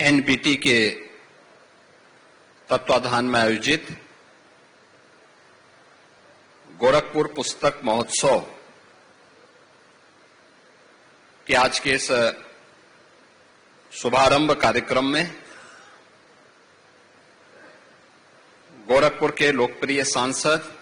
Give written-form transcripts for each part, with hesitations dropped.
NBT के तत्वाधान में आयोजित गोरखपुर पुस्तक महोत्सव के आज के इस शुभारंभ कार्यक्रम में गोरखपुर के लोकप्रिय सांसद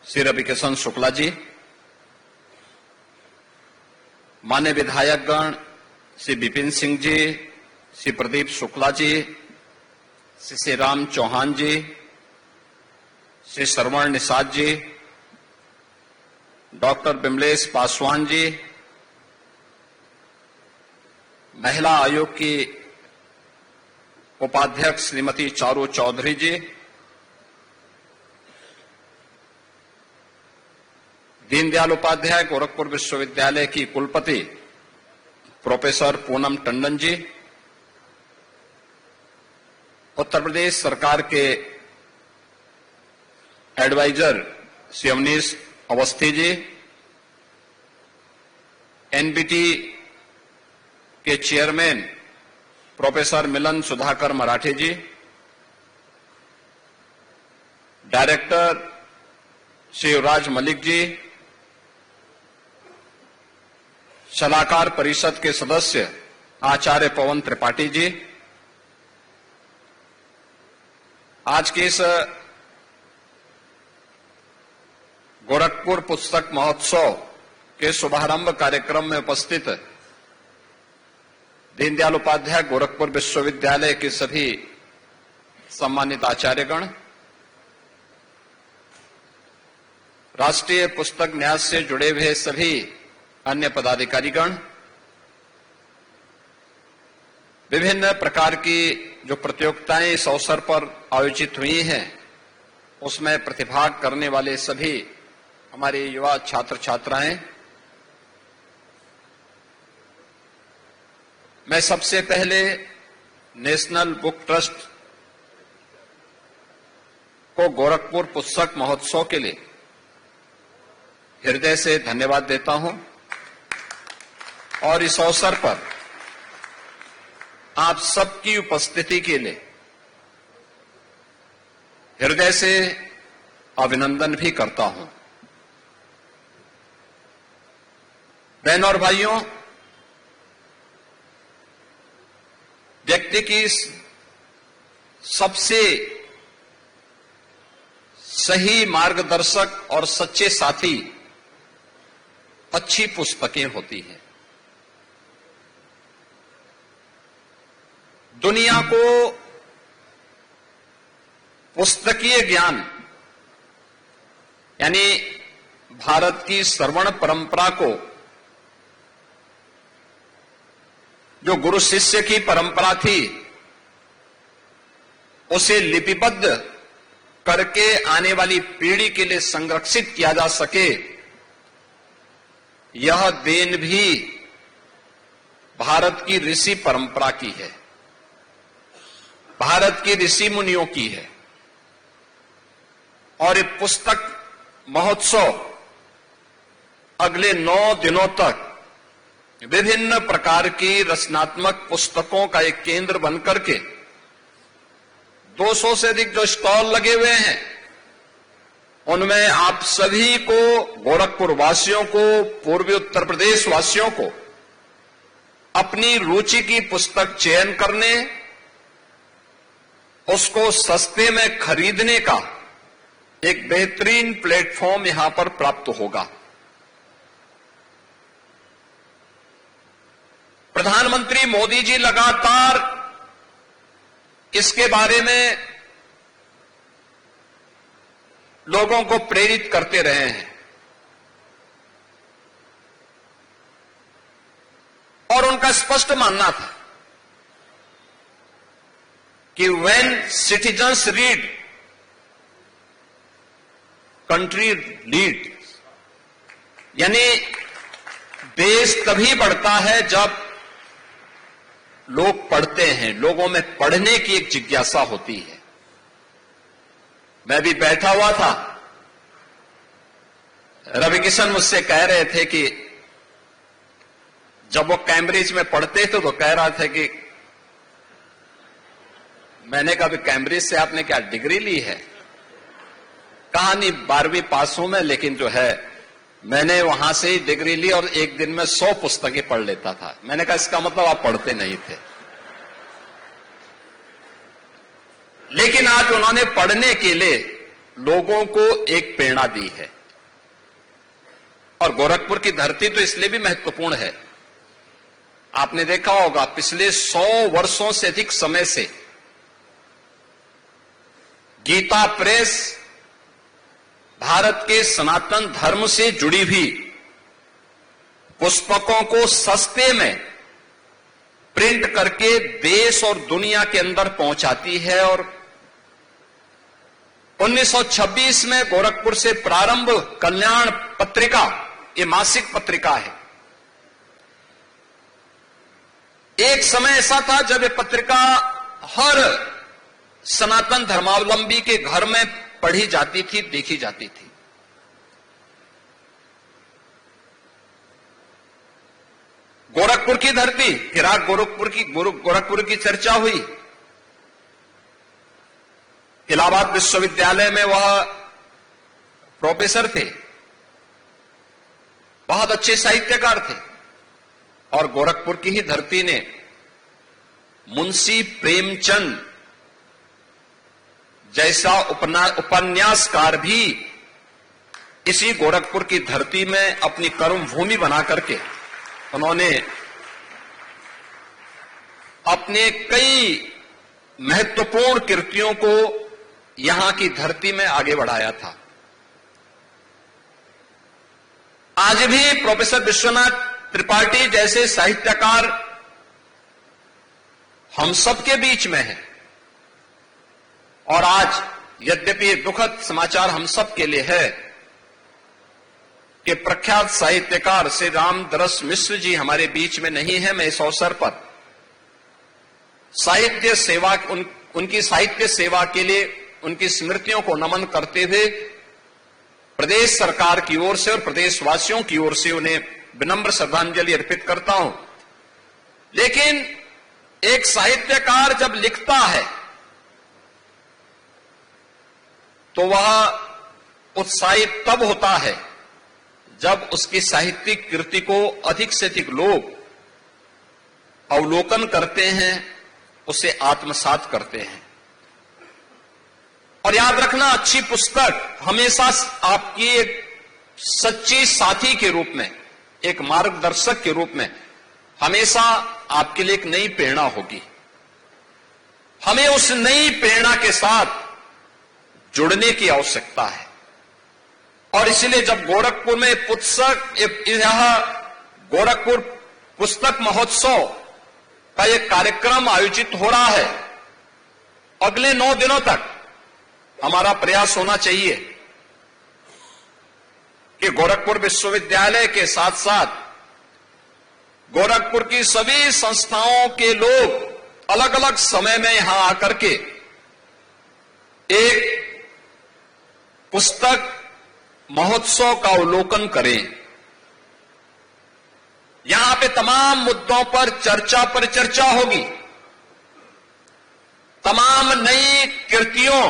श्री रविकिशन शुक्ला जी, मान्य विधायकगण श्री विपिन सिंह जी, श्री प्रदीप शुक्ला जी, श्री राम चौहान जी, श्री श्रवण निषाद जी, डॉक्टर विमलेश पासवान जी, महिला आयोग की उपाध्यक्ष श्रीमती चारू चौधरी जी, दीनदयाल उपाध्याय गोरखपुर विश्वविद्यालय की कुलपति प्रोफेसर पूनम टंडन जी, उत्तर प्रदेश सरकार के एडवाइजर श्री अवनीश अवस्थी जी, एनबीटी के चेयरमैन प्रोफेसर मिलन सुधाकर मराठे जी, डायरेक्टर श्री युवराज मलिक जी, सलाहकार परिषद के सदस्य आचार्य पवन त्रिपाठी जी, आज के इस गोरखपुर पुस्तक महोत्सव के शुभारंभ कार्यक्रम में उपस्थित दीनदयाल उपाध्याय गोरखपुर विश्वविद्यालय के सभी सम्मानित आचार्यगण, राष्ट्रीय पुस्तक न्यास से जुड़े हुए सभी अन्य पदाधिकारीगण, विभिन्न प्रकार की जो प्रतियोगिताएं इस अवसर पर आयोजित हुई हैं उसमें प्रतिभाग करने वाले सभी हमारे युवा छात्र छात्राएं, मैं सबसे पहले नेशनल बुक ट्रस्ट को गोरखपुर पुस्तक महोत्सव के लिए हृदय से धन्यवाद देता हूं और इस अवसर पर आप सबकी उपस्थिति के लिए हृदय से अभिनंदन भी करता हूं। बहनों और भाइयों, व्यक्ति की सबसे सही मार्गदर्शक और सच्चे साथी अच्छी पुस्तकें होती हैं। दुनिया को पुस्तकीय ज्ञान यानी भारत की श्रवण परंपरा को, जो गुरु शिष्य की परंपरा थी, उसे लिपिबद्ध करके आने वाली पीढ़ी के लिए संरक्षित किया जा सके, यह देन भी भारत की ऋषि परंपरा की है, भारत की ऋषि मुनियों की है। और ये पुस्तक महोत्सव अगले 9 दिनों तक विभिन्न प्रकार की रचनात्मक पुस्तकों का एक केंद्र बनकर के 200 से अधिक जो स्टॉल लगे हुए हैं, उनमें आप सभी को, गोरखपुर वासियों को, पूर्वी उत्तर प्रदेश वासियों को अपनी रुचि की पुस्तक चयन करने, उसको सस्ते में खरीदने का एक बेहतरीन प्लेटफॉर्म यहां पर प्राप्त होगा। प्रधानमंत्री मोदी जी लगातार इसके बारे में लोगों को प्रेरित करते रहे हैं और उनका स्पष्ट मानना था कि when citizens read, country leads, यानी देश तभी बढ़ता है जब लोग पढ़ते हैं, लोगों में पढ़ने की एक जिज्ञासा होती है। मैं भी बैठा हुआ था, रविकिशन मुझसे कह रहे थे कि जब वो कैम्ब्रिज में पढ़ते थे तो कह रहा था कि मैंने कहा कैम्ब्रिज से आपने क्या डिग्री ली है? कहा नहीं, 12वीं पास हूं मैं, लेकिन जो है मैंने वहां से ही डिग्री ली और एक दिन में 100 पुस्तकें पढ़ लेता था। मैंने कहा इसका मतलब आप पढ़ते नहीं थे। लेकिन आज उन्होंने पढ़ने के लिए लोगों को एक प्रेरणा दी है। और गोरखपुर की धरती तो इसलिए भी महत्वपूर्ण है, आपने देखा होगा पिछले 100 वर्षों से अधिक समय से गीता प्रेस भारत के सनातन धर्म से जुड़ी हुई पुस्तकों को सस्ते में प्रिंट करके देश और दुनिया के अंदर पहुंचाती है। और 1926 में गोरखपुर से प्रारंभ कल्याण पत्रिका, ये मासिक पत्रिका है। एक समय ऐसा था जब ये पत्रिका हर सनातन धर्मावलंबी के घर में पढ़ी जाती थी, देखी जाती थी। गोरखपुर की धरती, फिर आज गोरखपुर की चर्चा हुई। इलाहाबाद विश्वविद्यालय में वह प्रोफेसर थे, बहुत अच्छे साहित्यकार थे। और गोरखपुर की ही धरती ने मुंशी प्रेमचंद जैसा उपन्यासकार भी इसी गोरखपुर की धरती में अपनी कर्म भूमि बना करके उन्होंने अपने कई महत्वपूर्ण कृतियों को यहां की धरती में आगे बढ़ाया था। आज भी प्रोफेसर विश्वनाथ त्रिपाठी जैसे साहित्यकार हम सबके बीच में हैं। और आज यद्यपि दुखद समाचार हम सब के लिए है कि प्रख्यात साहित्यकार श्री रामदरस मिश्र जी हमारे बीच में नहीं है। मैं इस अवसर पर साहित्य सेवा, उनकी साहित्य सेवा के लिए उनकी स्मृतियों को नमन करते हुए प्रदेश सरकार की ओर से और प्रदेशवासियों की ओर से उन्हें विनम्र श्रद्धांजलि अर्पित करता हूं। लेकिन एक साहित्यकार जब लिखता है तो वह उत्साहित तब होता है जब उसकी साहित्यिक कृति को अधिक से अधिक लोग अवलोकन करते हैं, उसे आत्मसात करते हैं। और याद रखना, अच्छी पुस्तक हमेशा आपकी एक सच्ची साथी के रूप में, एक मार्गदर्शक के रूप में हमेशा आपके लिए एक नई प्रेरणा होगी। हमें उस नई प्रेरणा के साथ जुड़ने की आवश्यकता है। और इसलिए जब गोरखपुर में गोरखपुर पुस्तक महोत्सव का एक कार्यक्रम आयोजित हो रहा है, अगले 9 दिनों तक हमारा प्रयास होना चाहिए कि गोरखपुर विश्वविद्यालय के साथ साथ गोरखपुर की सभी संस्थाओं के लोग अलग अलग समय में यहां आकर के एक पुस्तक महोत्सव का अवलोकन करें। यहां पे तमाम मुद्दों पर चर्चा होगी, तमाम नई कृतियों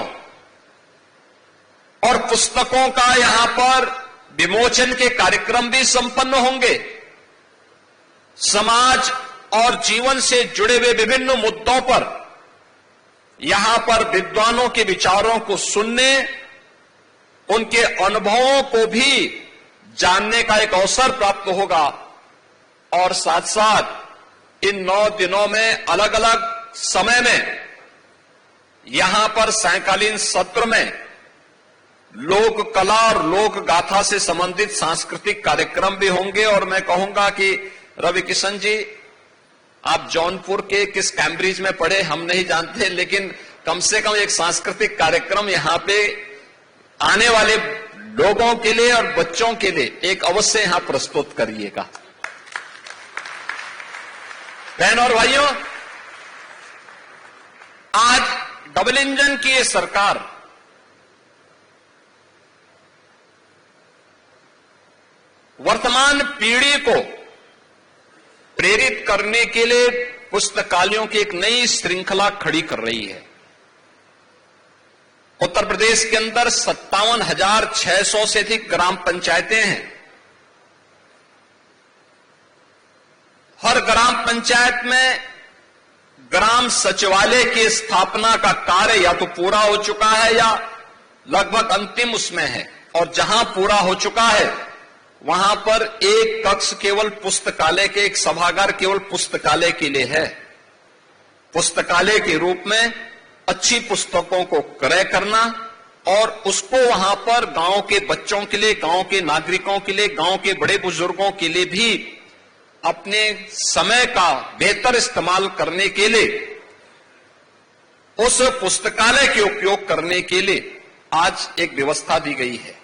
और पुस्तकों का यहां पर विमोचन के कार्यक्रम भी संपन्न होंगे। समाज और जीवन से जुड़े हुए विभिन्न मुद्दों पर यहां पर विद्वानों के विचारों को सुनने, उनके अनुभवों को भी जानने का एक अवसर प्राप्त होगा। और साथ साथ इन 9 दिनों में अलग अलग समय में यहां पर सायंकालीन सत्र में लोक कला और लोक गाथा से संबंधित सांस्कृतिक कार्यक्रम भी होंगे। और मैं कहूंगा कि रवि किशन जी, आप जौनपुर के किस कैम्ब्रिज में पढ़े हम नहीं जानते, लेकिन कम से कम एक सांस्कृतिक कार्यक्रम यहां पे आने वाले लोगों के लिए और बच्चों के लिए एक अवश्य यहां प्रस्तुत करिएगा। बहन और भाइयों, आज डबल इंजन की ये सरकार वर्तमान पीढ़ी को प्रेरित करने के लिए पुस्तकालयों की एक नई श्रृंखला खड़ी कर रही है। उत्तर प्रदेश के अंदर 57,600 से अधिक ग्राम पंचायतें हैं। हर ग्राम पंचायत में ग्राम सचिवालय की स्थापना का कार्य या तो पूरा हो चुका है या लगभग अंतिम उसमें है, और जहां पूरा हो चुका है वहां पर एक कक्ष केवल पुस्तकालय के, एक सभागार केवल पुस्तकालय के लिए है। पुस्तकालय के रूप में अच्छी पुस्तकों को क्रय करना और उसको वहां पर गांव के बच्चों के लिए, गांव के नागरिकों के लिए, गांव के बड़े बुजुर्गों के लिए भी अपने समय का बेहतर इस्तेमाल करने के लिए, उस पुस्तकालय के उपयोग करने के लिए आज एक व्यवस्था दी गई है।